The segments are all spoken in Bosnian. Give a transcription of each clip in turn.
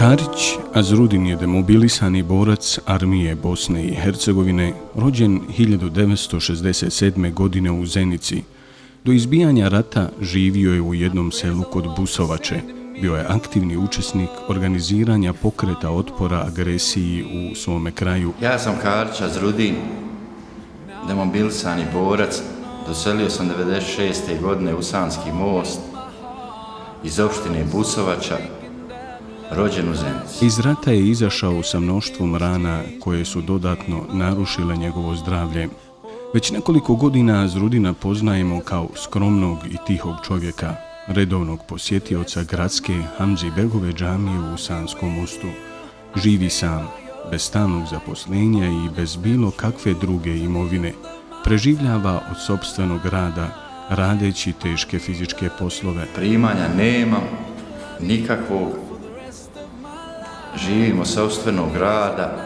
Karić Azrudin je demobilisani borac armije Bosne i Hercegovine, rođen 1967. godine u Zenici. Do izbijanja rata živio je u jednom selu kod Busovače. Bio je aktivni učesnik organiziranja pokreta otpora agresiji u svome kraju. Ja sam Karić Azrudin, demobilisani borac. Doselio sam 1996. godine u Sanski Most iz opštine Busovača, rođen u Zenici. Iz rata je izašao sa mnoštvom rana koje su dodatno narušile njegovo zdravlje. Već nekoliko godina Azrudina poznajemo kao skromnog i tihog čovjeka, redovnog posjetioca gradske Hamzi Begove džamije u Sanskom Mostu. Živi sam, bez stalnog zaposlenja i bez bilo kakve druge imovine. Preživljava od sopstvenog rada, radeći teške fizičke poslove. Primanja nemam nikakvog, živim od sopstvenog rada,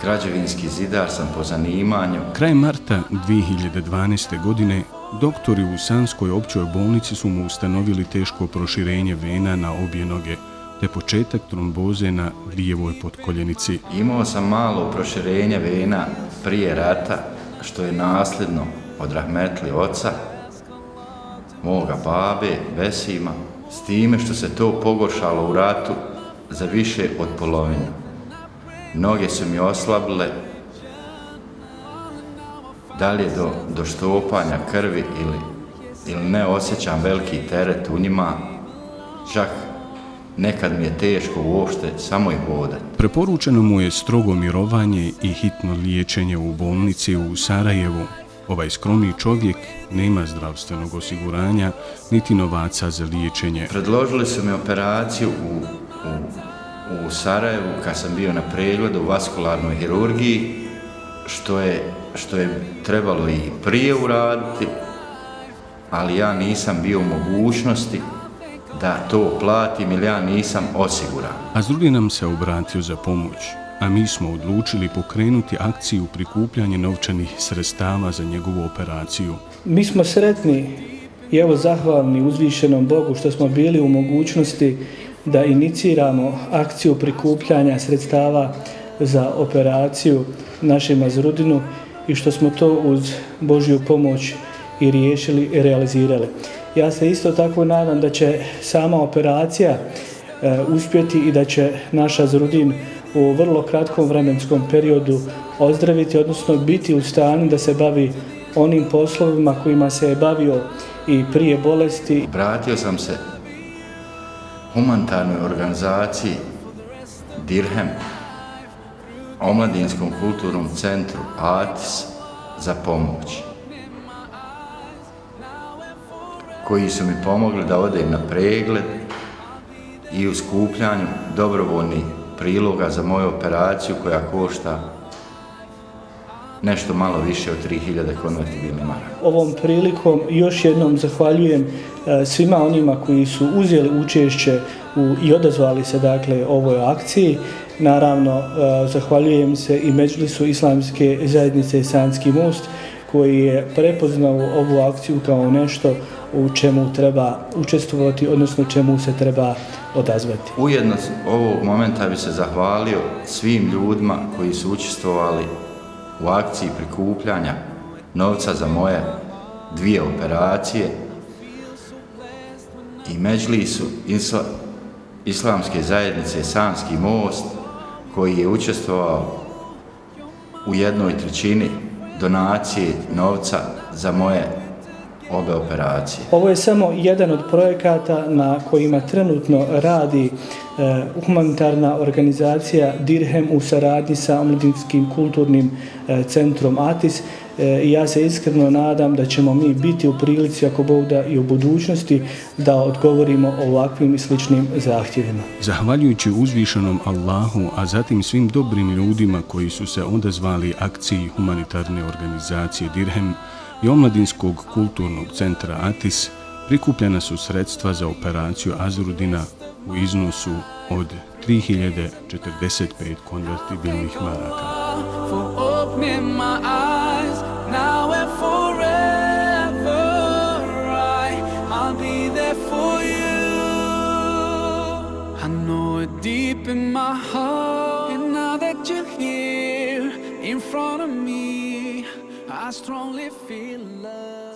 građevinski zidar sam po zanimanju. Krajem marta 2012. godine doktori u Sanskoj općoj bolnici su mu ustanovili teško proširenje vena na obje noge, te početak tromboze na lijevoj potkoljenici. Imao sam malo proširenje vena prije rata, što je nasljedno od rahmetli oca, moga babe, Besima, s time što se to pogoršalo u ratu za više od polovinu. Noge su mi oslabile, dalje do štopanja krvi ili ne osjećam veliki teret u njima, čak nekad mi je teško uopšte samo i hodati. Preporučeno mu je strogo mirovanje i hitno liječenje u bolnici u Sarajevu. Ovaj skromni čovjek nema zdravstvenog osiguranja niti novaca za liječenje. Predložili su mi operaciju u Sarajevu kad sam bio na pregledu u vaskularnoj hirurgiji, što je trebalo i prije uraditi, ali ja nisam bio u mogućnosti da to platim ili ja nisam osiguran. Azrudin nam se obratio za pomoć, a mi smo odlučili pokrenuti akciju prikupljanja novčanih sredstava za njegovu operaciju. Mi smo sretni i evo zahvalni uzvišenom Bogu što smo bili u mogućnosti da iniciramo akciju prikupljanja sredstava za operaciju našem Azrudinu i što smo to uz Božju pomoć i riješili i realizirali. Ja se isto tako nadam da će sama operacija uspjeti i da će naš Azrudin u vrlo kratkom vremenskom periodu ozdraviti, odnosno biti u stanju da se bavi onim poslovima kojima se je bavio i prije bolesti. Obratio sam se humanitarnoj organizaciji Dirhem, omladinskom kulturnom centru ATIS za pomoć, koji su mi pomogli da odem na pregled i u skupljanju dobrovoljnih priloga za moju operaciju koja košta nešto malo više od 3000 konvertibilnih maraka. Ovom prilikom još jednom zahvaljujem svima onima koji su uzeli učešće i odazvali se ovoj akciji. Naravno, zahvaljujem se i Medžlisu Islamske zajednice Sanski Most koji je prepoznao ovu akciju kao nešto u čemu treba učestvovati, odnosno čemu se treba odazvati. Ujedno ovog momenta bi se zahvalio svim ljudima koji su učestvovali u akciji prikupljanja novca za moje 2 operacije i Medžlisu Islamske zajednice Sanski Most koji je učestvovao u 1/3 donacije novca za moje obe operacije. Ovo je samo jedan od projekata na kojima trenutno radi humanitarna organizacija Dirhem u saradnji sa omladinskim kulturnim centrom ATIS. Ja se iskreno nadam da ćemo mi biti u prilici, ako Bog da, i u budućnosti da odgovorimo ovakvim i sličnim zahtjevima. Zahvaljujući uzvišenom Allahu, a zatim svim dobrim ljudima koji su se odazvali akciji humanitarne organizacije Dirhem i omladinskog kulturnog centra ATIS, prikupljena su sredstva za operaciju Azrudina u iznosu od 3045 konvertibilnih maraka. Deep deep in my heart. And now that you're here in front of me, I strongly feel love.